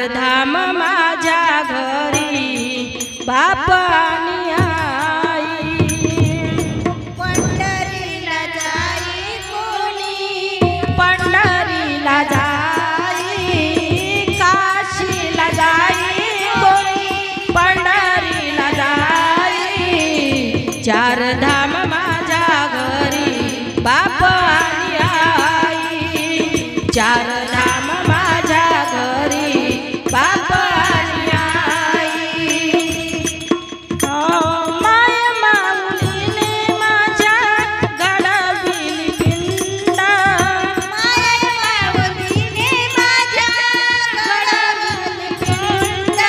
धाम माझ्या घरी बाप आणि आई। पंढरीला जाई कोणी, पंढरीला जाई, काशीला जाई कोणी, पंढरीला जाई। चार धाम माझ्या घरी बाप आणि आई। चार धाम माझ्या घरी बाप आणि आई। माय माऊलीने माझ्या घडविली पिंड, माय माऊलीने माझ्या घडविली पिंड।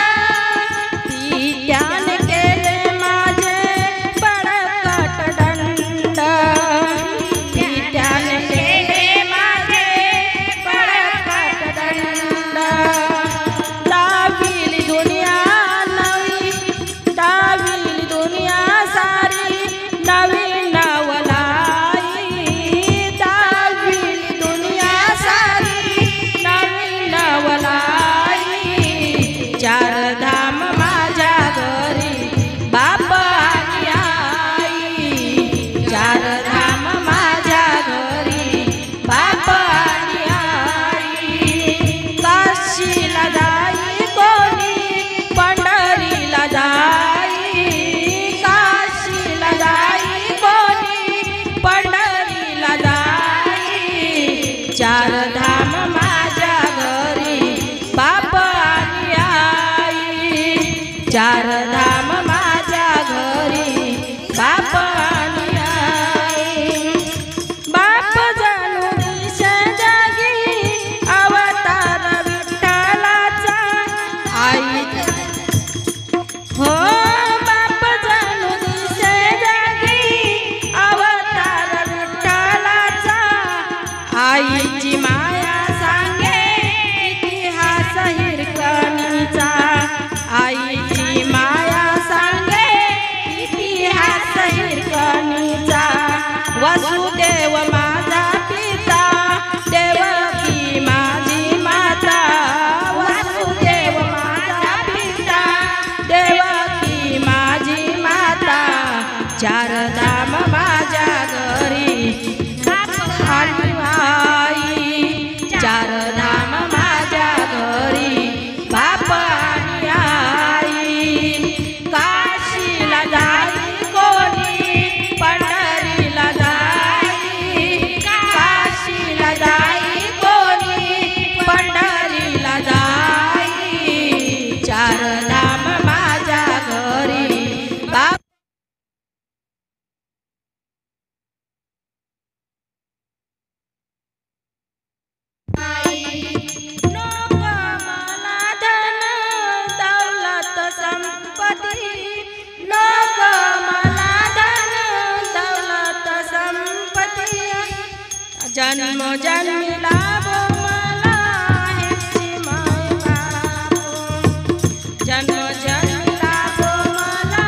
ती त्याने केले माझे बळकट दंड, ती त्याने केले माझे बळकट दंड। दाविली दुनिया नवी, दाविली दुनिया सारी नवी नवलाई। दाविली दुनिया सारी नवी नवलाई। चार धाम माझ्या घरी बाप आणि आई। चार धाम माझ्या घरी बाप आणि आई। काशीला जाई कोणी, पंढरीला जाई, काशीला जाई कोणी, पंढरीला जाई। चार धाम माझ्या घरी बाप आणि आई। चार धाम माझ्या घरी बाप आणि आई। बाप जणू दिसे जगी अवतार विठ्ठलाचा, आई हो बाप जणू दिसे जगी अवतार विठ्ठलाचा। आईची माया सांगे इतिहास हिरकणीचा, आईची माया सांगे इतिहास हिरकणीचा। वसुदेव माझा पिता, देवकी माझी माता, वसुदेव माझा पिता, देवकी माझी माता। चार धाम माझ्या घरी बाप आणि आई। चार धाम माझ्या घरी बाप आणि आई। काशीला जाई कोणी, पंढरीला जाई, काशीला जाई कोणी, पंढरीला जाई। चार धाम माझ्या घरी बाप नको मला धन दौलत संपत्ती, नको मला धन दौलत संपत्ती। जन्म जन्मी लाभो मला ह्याची माय बाप, जन्म जन्मी लाभो मला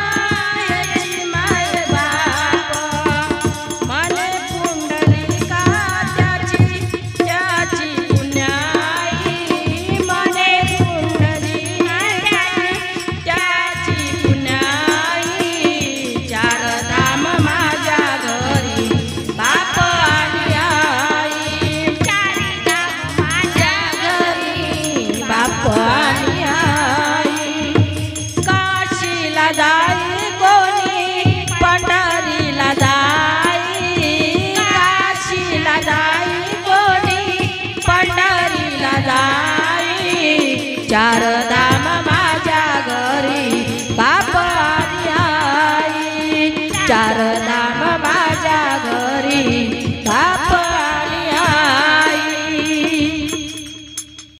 ह्याची माय बाप। मने पुंडलिका त्याची त्याची पुण्याई, मने पुंडलिका त्याची पुण्याई। चार धाम माझ्या घरी बाप आणि आई। चार धाम माझ्या घरी बाप आणि आई। काशीला जाई कोणी, पंढरीला जाई, काशीला जाई कोणी, पंढरीला जाई। चार धाम